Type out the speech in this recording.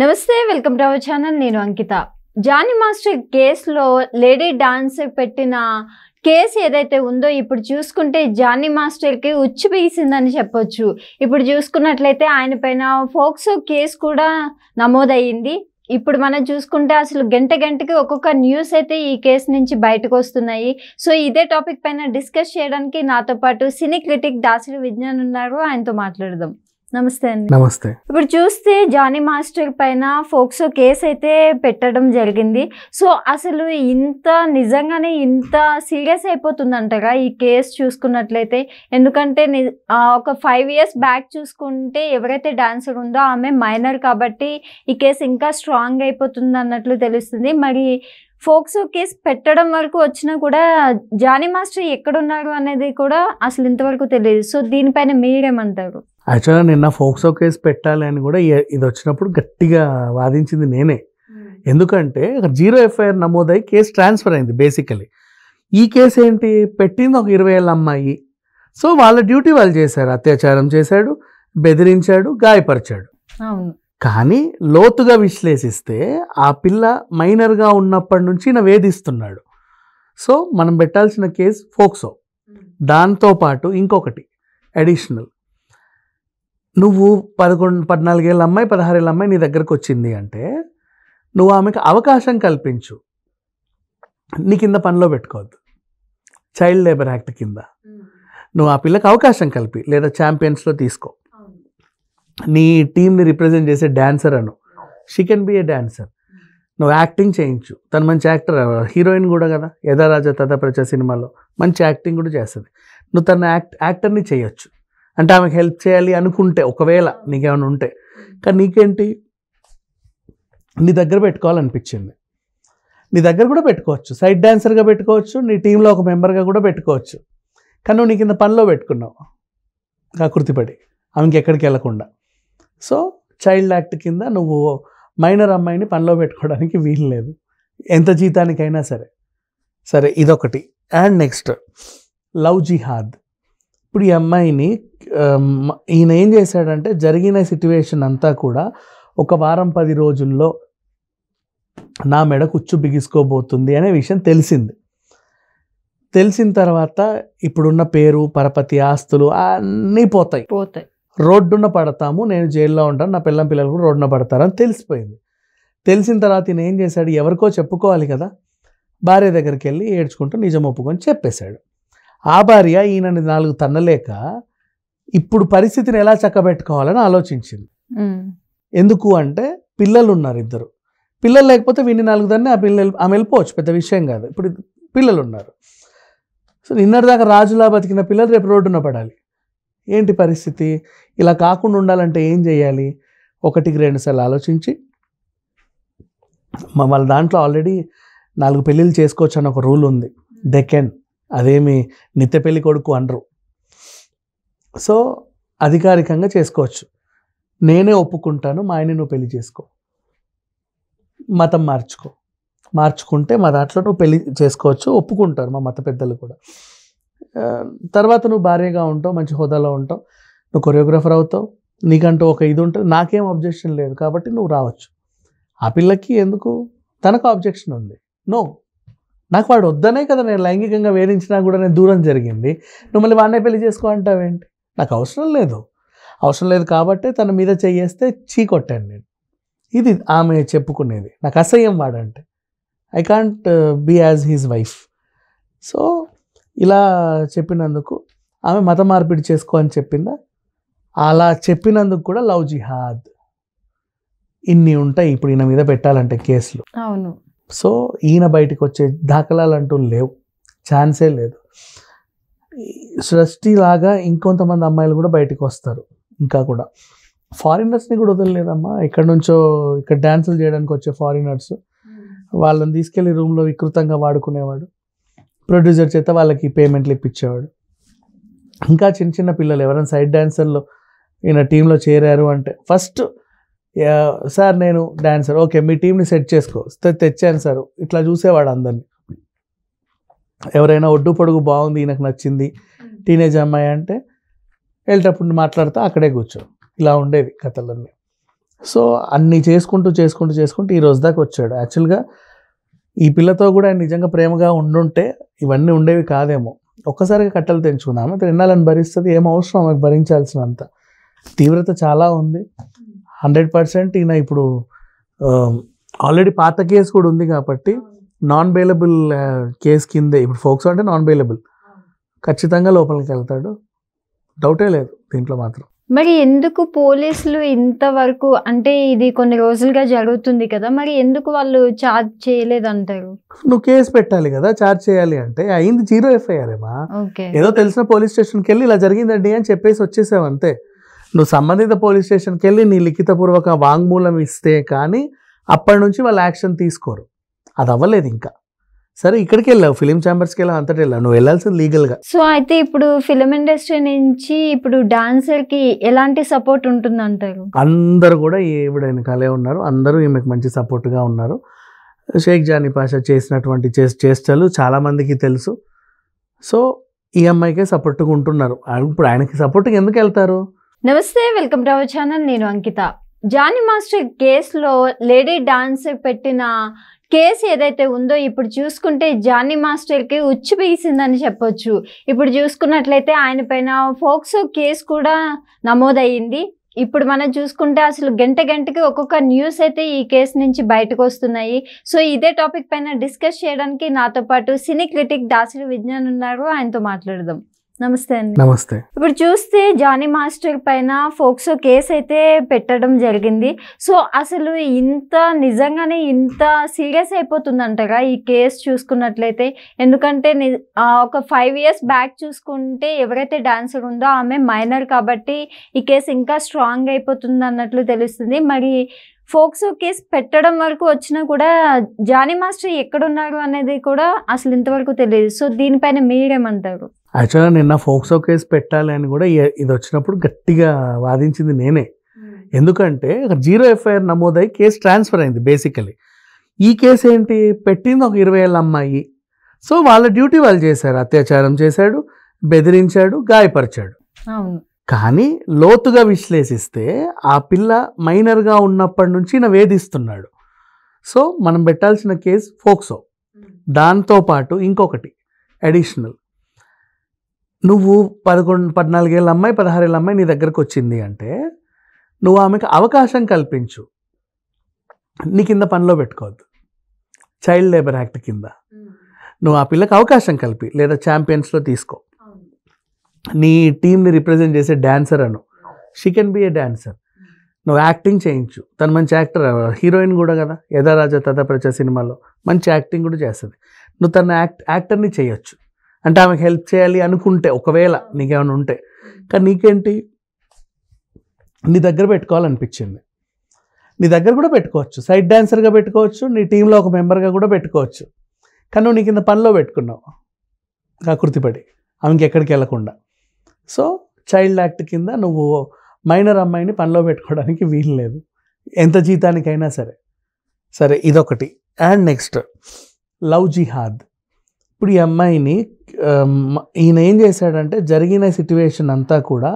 నమస్తే, welcome to our channel. నేను అంకిత. Johnny master కేసులో లేడీ డాన్సర్ పెట్టిన కేసు ఏదైతే ఉందో ఇప్పుడు చూసుకుంటే జానీ మాస్టర్కి ఉచ్చు బిగిసిందని చెప్పొచ్చు. ఇప్పుడు చూసుకున్నట్లయితే ఆయన పైన ఫోక్సో కేసు కూడా నమోదయ్యింది. ఇప్పుడు మనం చూసుకుంటే అసలు గంటకి ఒక్కొక్క న్యూస్ అయితే ఈ కేసు నుంచి బయటకు వస్తున్నాయి. సో ఇదే టాపిక్ పైన డిస్కస్ చేయడానికి నాతో పాటు సినీ క్రిటిక్ దాసరి విజ్ఞాన్ ఉన్నారు. ఆయనతో మాట్లాడదాం. నమస్తే అండి. నమస్తే. ఇప్పుడు చూస్తే జానీ మాస్టర్ పైన ఫోక్సో కేసు అయితే పెట్టడం జరిగింది. సో అసలు నిజంగానే ఇంత సీరియస్ అయిపోతుందంటారా ఈ కేసు చూసుకున్నట్లయితే? ఎందుకంటే ఒక 5 years బ్యాక్ చూసుకుంటే ఎవరైతే డాన్సర్ ఉందో ఆమె మైనర్ కాబట్టి ఈ కేసు ఇంకా స్ట్రాంగ్ అయిపోతుంది అన్నట్లు తెలుస్తుంది. మరి ఫోక్సో కేసు పెట్టడం వరకు వచ్చినా కూడా జానీ మాస్టర్ ఎక్కడున్నారు అనేది కూడా అసలు ఇంతవరకు తెలియదు. సో దీనిపైన మీరేమంటారు? యాక్చువల్గా నిన్న ఫోక్సో కేసు పెట్టాలి అని కూడా ఇది వచ్చినప్పుడు గట్టిగా వాదించింది నేనే. ఎందుకంటే 0 FIR నమోదై కేసు ట్రాన్స్ఫర్ అయింది. బేసికలీ ఈ కేసు ఏంటి, పెట్టింది ఒక 20 ఏళ్ళ అమ్మాయి. సో వాళ్ళ డ్యూటీ వాళ్ళు చేశారు. అత్యాచారం చేశాడు, బెదిరించాడు, గాయపరిచాడు. కానీ లోతుగా విశ్లేషిస్తే ఆ పిల్ల మైనర్గా ఉన్నప్పటి నుంచి ఈయన వేధిస్తున్నాడు. సో మనం పెట్టాల్సిన కేసు ఫోక్సో. దాంతోపాటు ఇంకొకటి అడిషనల్, నువ్వు 14 ఏళ్ళ అమ్మాయి 16 ఏళ్ళ అమ్మాయి నీ దగ్గరకు వచ్చింది అంటే నువ్వు ఆమెకు అవకాశం కల్పించు. నీ కింద పనిలో పెట్టుకోవద్దు. చైల్డ్ లేబర్ యాక్ట్ కింద నువ్వు ఆ పిల్లకి అవకాశం కల్పి, లేదా ఛాంపియన్స్లో తీసుకో. నీ టీంని రిప్రజెంట్ చేసే dancer Anu, she can be A dancer. నువ్వు యాక్టింగ్ చేయించు. తను మంచి యాక్టర్, హీరోయిన్ కూడా కదా, యథారాజా తథాప్రచ సినిమాలో మంచి యాక్టింగ్ కూడా చేస్తుంది. నువ్వు తన యాక్టర్ని చేయొచ్చు. అంటే ఆమెకు హెల్ప్ చేయాలి అనుకుంటే, ఒకవేళ నీకేమైనా ఉంటే. కానీ నీకేంటి, నీ దగ్గర పెట్టుకోవాలనిపించింది, నీ దగ్గర కూడా పెట్టుకోవచ్చు. సైడ్ డాన్సర్గా పెట్టుకోవచ్చు, నీ టీంలో ఒక మెంబర్గా కూడా పెట్టుకోవచ్చు. కానీ నువ్వు నీ కింద పనిలో పెట్టుకున్నావు కృతిపడి, ఆమెకి ఎక్కడికి వెళ్ళకుండా. సో చైల్డ్ యాక్ట్ కింద నువ్వు మైనర్ అమ్మాయిని పనిలో పెట్టుకోవడానికి వీలు లేదు, ఎంత జీతానికైనా సరే. సరే, ఇదొకటి. అండ్ నెక్స్ట్ లవ్ జిహాద్. ఇప్పుడు ఈ అమ్మాయిని ఈయన ఏం చేశాడంటే, జరిగిన సిట్యువేషన్ అంతా కూడా ఒక వారం 10 రోజుల్లో నా మెడ కుచ్చు బిగిసుకోబోతుంది అనే విషయం తెలిసింది. తెలిసిన తర్వాత ఇప్పుడున్న పేరు, పరపతి, ఆస్తులు అన్నీ పోతాయి. రోడ్డున పడతాము, నేను జైల్లో ఉంటాను, నా పిల్లలు కూడా రోడ్డున పడతారని తెలిసిపోయింది. తెలిసిన తర్వాత ఈయన ఏం చేశాడు, ఎవరికో చెప్పుకోవాలి కదా, భార్య దగ్గరికి వెళ్ళి ఏడ్చుకుంటూ నిజం ఒప్పుకొని చెప్పేశాడు. ఆ భార్య ఈయనని 4 తన్నలేక ఇప్పుడు పరిస్థితిని ఎలా చక్కబెట్టుకోవాలని ఆలోచించింది. ఎందుకు అంటే పిల్లలు ఉన్నారు, 2 పిల్లలు లేకపోతే వీడిని 4 తన్ని ఆమె వెళ్ళిపోవచ్చు, పెద్ద విషయం కాదు. ఇప్పుడు పిల్లలు ఉన్నారు. సో నిన్నటిదాకా రాజులా బతికిన పిల్లలు రేపు రోడ్డున పడాలి. ఏంటి పరిస్థితి? ఇలా కాకుండా ఉండాలంటే ఏం చేయాలి? 1కి 2 సార్లు ఆలోచించి, వాళ్ళ దాంట్లో ఆల్రెడీ 4 పెళ్ళిళ్ళు చేసుకోవచ్చు అని ఒక రూల్ ఉంది. డెకెన్, అదేమి నిత్య పెళ్లి కొడుకు అనరు. సో అధికారికంగా చేసుకోవచ్చు. నేనే ఒప్పుకుంటాను, మా ఆయన నువ్వు పెళ్లి చేసుకో, మతం మార్చుకుంటే మా దాంట్లో నువ్వు పెళ్లి చేసుకోవచ్చు, ఒప్పుకుంటారు మా మత పెద్దలు కూడా. తర్వాత నువ్వు భార్యగా ఉంటావు, మంచి హోదాలో ఉంటావు, నువ్వు కొరియోగ్రాఫర్ అవుతావు, నీకంటూ ఒక ఇది ఉంటుంది, నాకేం అబ్జెక్షన్ లేదు కాబట్టి నువ్వు రావచ్చు. ఆ పిల్లకి ఎందుకు, తనకు అబ్జెక్షన్ ఉంది. నో, నాకు వాడు వద్దనే కదా నేను లైంగికంగా వేధించినా కూడా నేను దూరం జరిగింది, నువ్వు మళ్ళీ వాడినే పెళ్లి చేసుకో అంటావేంటి? నాకు అవసరం లేదు కాబట్టి తన మీద చెయ్యేస్తే చీకొట్టాను నేను. ఇది ఆమె చెప్పుకునేది. నాకు అసహ్యం వాడంటే, I can't be as his wife. So ఇలా చెప్పినందుకు ఆమె మత మార్పిడి చేసుకో అని చెప్పిందా? అలా చెప్పినందుకు కూడా లవ్ జిహాద్ ఇన్ని ఉంటాయి ఇప్పుడు ఈయన మీద పెట్టాలంటే కేసులు. అవును. సో ఈయన బయటకు వచ్చే దాఖలాలు అంటూ లేవు, ఛాన్సే లేదు. సృష్టిలాగా ఇంకొంతమంది అమ్మాయిలు కూడా బయటకు వస్తారు. ఇంకా కూడా ఫారినర్స్ని కూడా వదలలేదమ్మా. ఇక్కడ నుంచో ఇక్కడ డ్యాన్సులు చేయడానికి వచ్చే ఫారినర్స్, వాళ్ళని తీసుకెళ్ళి రూమ్లో వికృతంగా వాడుకునేవాడు, ప్రొడ్యూసర్ చేత వాళ్ళకి పేమెంట్లు ఇప్పించేవాడు. ఇంకా చిన్న పిల్లలు ఎవరైనా సైడ్ డాన్సర్లో ఈయన టీంలో చేరారు అంటే ఫస్ట్, సార్ నేను డాన్సర్, ఓకే మీ టీంని సెట్ చేసుకో, తెచ్చాను సార్, ఇట్లా చూసేవాడు అందరినీ. ఎవరైనా ఒడ్డు పొడుగు బాగుంది, ఈయనకు నచ్చింది, టీనేజ్ అమ్మాయి అంటే వెళ్ళేటప్పుడు మాట్లాడుతూ అక్కడే కూర్చో, ఇలా ఉండేవి కథలన్నీ. సో అన్నీ చేసుకుంటూ ఈ రోజు దాకా వచ్చాడు. యాక్చువల్గా ఈ పిల్లతో కూడా ఆయన నిజంగా ప్రేమగా ఉండుంటే ఇవన్నీ ఉండేవి కాదేమో. ఒక్కసారిగా కట్టలు తెంచుకుందాము, తినాలని భరిస్తుంది, ఏం అవసరం ఆమెకు భరించాల్సినంత తీవ్రత చాలా ఉంది. 100% ఈయన ఇప్పుడు ఆల్రెడీ పాత కేసు కూడా ఉంది కాబట్టి నాన్ బెయిలబుల్ కేసు కిందే. ఇప్పుడు ఫోక్సో అంటే నాన్ బెయిలబుల్, ఖచ్చితంగా లోపలికి వెళ్తాడు, డౌటే లేదు దీంట్లో మాత్రం. మరి ఎందుకు పోలీసులు ఇంతవరకు, అంటే ఇది కొన్ని రోజులుగా జరుగుతుంది కదా, మరి ఎందుకు వాళ్ళు చార్జ్ చేయలేదంటారు? నువ్వు కేసు పెట్టాలి కదా, చార్జ్ చేయాలి అంటే. అయింది 0 FIR ఏమా, ఓకే, ఏదో తెలిసిన పోలీస్ స్టేషన్కి వెళ్ళి ఇలా జరిగిందండి అని చెప్పేసి వచ్చేసావు అంతే. నువ్వు సంబంధిత పోలీస్ స్టేషన్కి వెళ్ళి నీ లిఖితపూర్వక వాంగ్మూలం ఇస్తే కానీ అప్పటి నుంచి వాళ్ళు యాక్షన్ తీసుకోరు. అది అవ్వలేదు ఇంకా. సరే, ఇక్కడికి వెళ్ళావు, ఫిలిం ఛాంబర్స్కి వెళ్ళావు, అంతటి వెళ్ళావు, నువ్వు వెళ్ళాల్సింది లీగల్గా. సో అయితే ఇప్పుడు ఫిలిం ఇండస్ట్రీ నుంచి ఇప్పుడు డాన్సర్కి ఎలాంటి సపోర్ట్ ఉంటుందంటారు? అందరూ కూడా ఈవిడ వెనకాలే ఉన్నారు, అందరూ ఈమెకు మంచి సపోర్ట్గా ఉన్నారు. షేక్ జానీ పాషా చేసినటువంటి చేష్టలు చాలామందికి తెలుసు. సో ఈ అమ్మాయికే సపోర్ట్గా ఉంటున్నారు. ఇప్పుడు ఆయనకి సపోర్ట్గా ఎందుకు వెళ్తారు? నమస్తే, వెల్కమ్ టు అవర్ ఛానల్. నేను అంకిత. జానీ మాస్టర్ కేసులో లేడీ డాన్సర్ పెట్టిన కేసు ఏదైతే ఉందో ఇప్పుడు చూసుకుంటే జానీ మాస్టర్కి ఉచ్చు పీసిందని చెప్పొచ్చు. ఇప్పుడు చూసుకున్నట్లయితే ఆయన పైన ఫోక్సో కేసు కూడా నమోదయ్యింది. ఇప్పుడు మనం చూసుకుంటే అసలు గంటకి ఒక్కొక్క న్యూస్ అయితే ఈ కేసు నుంచి బయటకు వస్తున్నాయి. సో ఇదే టాపిక్ పైన డిస్కస్ చేయడానికి నాతో పాటు సినీ క్రిటిక్ దాసరి విజ్ఞాన్ ఉన్నారు, ఆయనతో మాట్లాడదాం. నమస్తే అండి. నమస్తే. ఇప్పుడు చూస్తే జానీ మాస్టర్ పైన ఫోక్సో కేసు అయితే పెట్టడం జరిగింది. సో అసలు నిజంగానే ఇంత సీరియస్ అయిపోతుందంటారా ఈ కేసు చూసుకున్నట్లయితే? ఎందుకంటే ఒక 5 years బ్యాక్ చూసుకుంటే ఎవరైతే డాన్సర్ ఉందో ఆమె మైనర్ కాబట్టి ఈ కేసు ఇంకా స్ట్రాంగ్ అయిపోతుంది అన్నట్లు తెలుస్తుంది. మరి ఫోక్సో కేసు పెట్టడం వరకు వచ్చినా కూడా జానీ మాస్టర్ ఎక్కడున్నారు అనేది కూడా అసలు ఇంతవరకు తెలియదు. సో దీనిపైన మీరేమంటారు? యాక్చువల్గా నిన్న ఫోక్సో కేసు పెట్టాలి అని కూడా ఇది వచ్చినప్పుడు గట్టిగా వాదించింది నేనే. ఎందుకంటే 0 FIR నమోదై కేసు ట్రాన్స్ఫర్ అయింది బేసికలీ. ఈ కేసు ఏంటి, పెట్టింది ఒక 20 ఏళ్ళ అమ్మాయి. సో వాళ్ళ డ్యూటీ వాళ్ళు చేశారు, అత్యాచారం చేశాడు, బెదిరించాడు, గాయపరిచాడు. కానీ లోతుగా విశ్లేషిస్తే ఆ పిల్ల మైనర్గా ఉన్నప్పటి నుంచి నా వేధిస్తున్నాడు. సో మనం పెట్టాల్సిన కేసు ఫోక్సో. దాంతోపాటు ఇంకొకటి అడిషనల్, నువ్వు 14 ఏళ్ళ అమ్మాయి 16 ఏళ్ళ అమ్మాయి నీ దగ్గరకు వచ్చింది అంటే నువ్వు ఆమెకు అవకాశం కల్పించు, నీ కింద పనిలో పెట్టుకోవద్దు. చైల్డ్ లేబర్ యాక్ట్ కింద నువ్వు ఆ పిల్లకి అవకాశం కల్పి, లేదా ఛాంపియన్స్లో తీసుకో, నీ టీంని రిప్రజెంట్ చేసే dancer Anu, she can be A dancer. నువ్వు యాక్టింగ్ చేయించు, తను మంచి యాక్టర్, హీరోయిన్ కూడా కదా, యథా రాజా తథా ప్రజ సినిమాలో మంచి యాక్టింగ్ కూడా చేస్తుంది. నువ్వు తన యాక్టర్ని చేయొచ్చు. అంటే ఆమెకు హెల్ప్ చేయాలి అనుకుంటే ఒకవేళ నీకేమైనా ఉంటే. కానీ నీకేంటి, నీ దగ్గర పెట్టుకోవాలనిపించింది, నీ దగ్గర కూడా పెట్టుకోవచ్చు, సైడ్ డాన్సర్గా పెట్టుకోవచ్చు, నీ టీంలో ఒక మెంబర్గా కూడా పెట్టుకోవచ్చు. కానీ నువ్వు నీ కింద పనిలో పెట్టుకున్నావు కాకృతిపడి, ఆమెకి ఎక్కడికి వెళ్ళకుండా. సో చైల్డ్ యాక్ట్ కింద నువ్వు మైనర్ అమ్మాయిని పనిలో పెట్టుకోవడానికి వీలు లేదు, ఎంత జీతానికైనా సరే. సరే, ఇదొకటి. అండ్ నెక్స్ట్ లవ్ జిహాద్. ఇప్పుడు ఈ అమ్మాయిని ఈయన ఏం చేశాడంటే జరిగిన సిట్యువేషన్ అంతా కూడా